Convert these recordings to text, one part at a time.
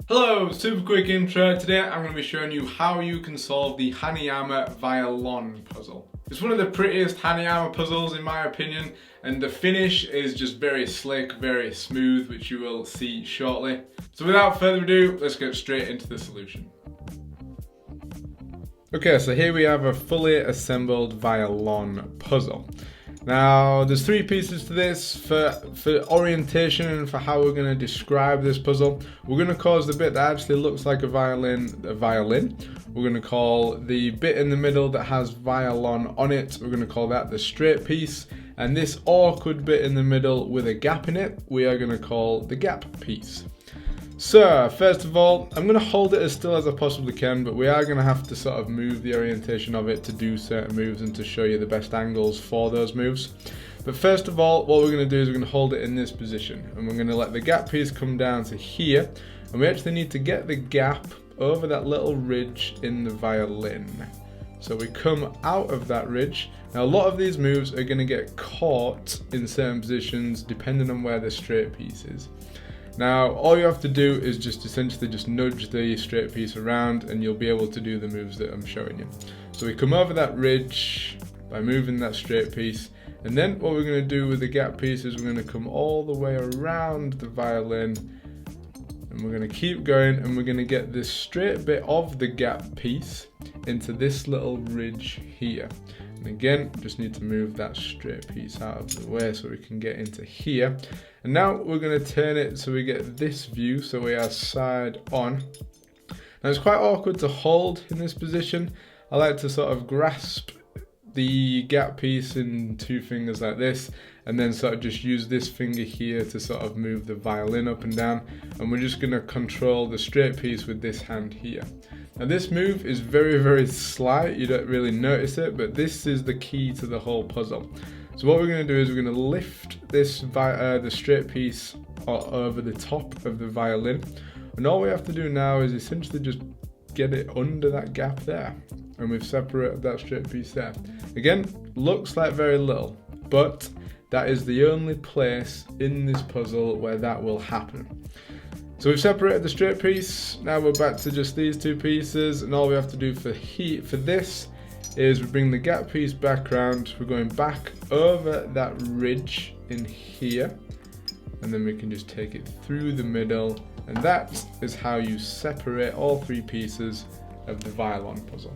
Hello, super quick intro. Today I'm going to be showing you how you can solve the Hanayama Violon puzzle. It's one of the prettiest Hanayama puzzles in my opinion, and the finish is just very slick, very smooth, which you will see shortly. So without further ado, let's get straight into the solution. Okay, so here we have a fully assembled violin puzzle. Now, there's three pieces to this. For orientation and for how we're going to describe this puzzle, we're going to cause the bit that actually looks like a violin. We're going to call the bit in the middle that has violin on it, we're going to call that the straight piece. And this awkward bit in the middle with a gap in it, we are going to call the gap piece. So, first of all, I'm going to hold it as still as I possibly can, but we are going to have to sort of move the orientation of it to do certain moves and to show you the best angles for those moves. But first of all, what we're going to do is we're going to hold it in this position, and we're going to let the gap piece come down to here, and we actually need to get the gap over that little ridge in the violin. So we come out of that ridge. Now a lot of these moves are going to get caught in certain positions depending on where the straight piece is. Now, all you have to do is just essentially just nudge the straight piece around and you'll be able to do the moves that I'm showing you. So we come over that ridge by moving that straight piece, and then what we're going to do with the gap piece is we're going to come all the way around the violin, and we're going to keep going, and we're going to get this straight bit of the gap piece into this little ridge here. And again, just need to move that straight piece out of the way so we can get into here. And now we're going to turn it so we get this view, so we are side on. Now it's quite awkward to hold in this position. I like to sort of grasp the gap piece in two fingers like this, and then sort of just use this finger here to sort of move the violin up and down. And we're just going to control the straight piece with this hand here. Now this move is very, very slight, you don't really notice it, but this is the key to the whole puzzle. So what we're going to do is we're going to lift this the straight piece over the top of the violin, and all we have to do now is essentially just get it under that gap there, and we've separated that straight piece there. Again, looks like very little, but that is the only place in this puzzle where that will happen. So we've separated the straight piece, now we're back to just these two pieces, and all we have to do for this is we bring the gap piece back round, we're going back over that ridge in here, and then we can just take it through the middle, and that is how you separate all three pieces of the violin puzzle.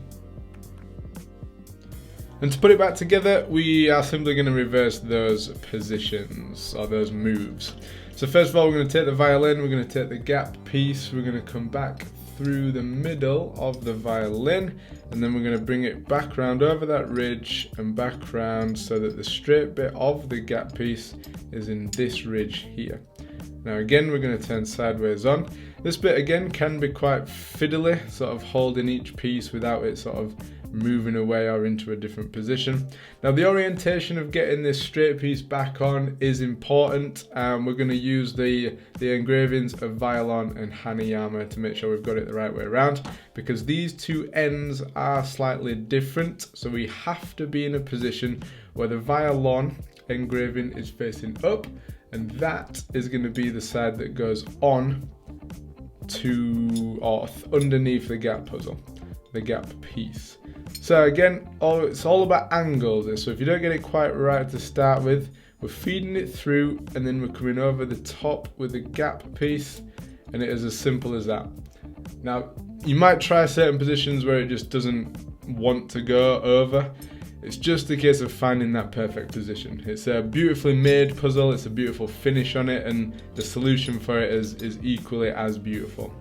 And to put it back together, we are simply going to reverse those positions, or those moves. So first of all, we're going to take the violin, we're going to take the gap piece, we're going to come back through the middle of the violin, and then we're going to bring it back round over that ridge and back round so that the straight bit of the gap piece is in this ridge here. Now again, we're going to turn sideways on. This bit again can be quite fiddly, sort of holding each piece without it sort of moving away or into a different position. Now the orientation of getting this straight piece back on is important. We're going to use the engravings of Violin and Hanayama to make sure we've got it the right way around, because these two ends are slightly different, so we have to be in a position where the Violin engraving is facing up, and that is going to be the side that goes on to or underneath the gap puzzle, the gap piece. So again, it's all about angles. So if you don't get it quite right to start with, we're feeding it through, and then we're coming over the top with the gap piece, and it is as simple as that. Now, you might try certain positions where it just doesn't want to go over. It's just a case of finding that perfect position. It's a beautifully made puzzle, it's a beautiful finish on it, and the solution for it is equally as beautiful.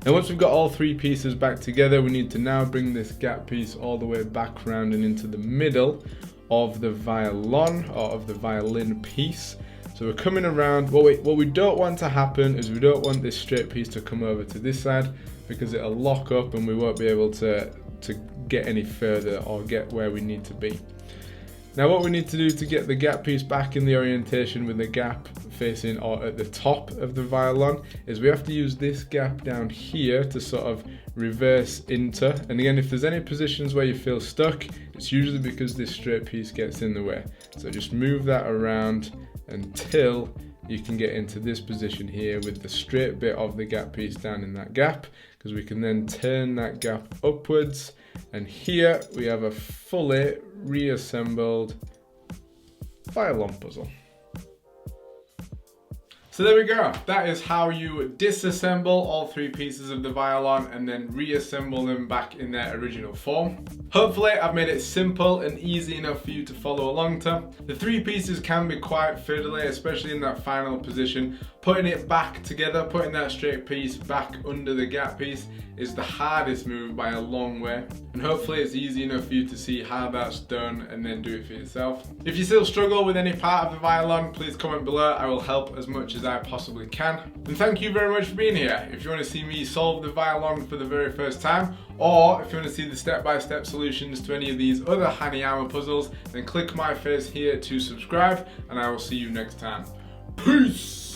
Now once we've got all three pieces back together, we need to now bring this gap piece all the way back round and into the middle of the violin, or of the violin piece. So we're coming around. What we don't want to happen is we don't want this straight piece to come over to this side, because it'll lock up and we won't be able to get any further or get where we need to be. Now what we need to do to get the gap piece back in the orientation with the gap facing or at the top of the violin is we have to use this gap down here to sort of reverse into. And again, if there's any positions where you feel stuck, it's usually because this straight piece gets in the way. So just move that around until you can get into this position here with the straight bit of the gap piece down in that gap, because we can then turn that gap upwards, and here we have a fully reassembled violin puzzle. So there we go. That is how you disassemble all 3 pieces of the violin and then reassemble them back in their original form. Hopefully I've made it simple and easy enough for you to follow along to. The 3 pieces can be quite fiddly, especially in that final position. Putting it back together, putting that straight piece back under the gap piece is the hardest move by a long way. And hopefully it's easy enough for you to see how that's done and then do it for yourself. If you still struggle with any part of the violin, please comment below. I will help as much as I possibly can. And thank you very much for being here. If you want to see me solve the violin for the very first time, or if you want to see the step-by-step solutions to any of these other Hanayama puzzles, then click my face here to subscribe, and I will see you next time. Peace!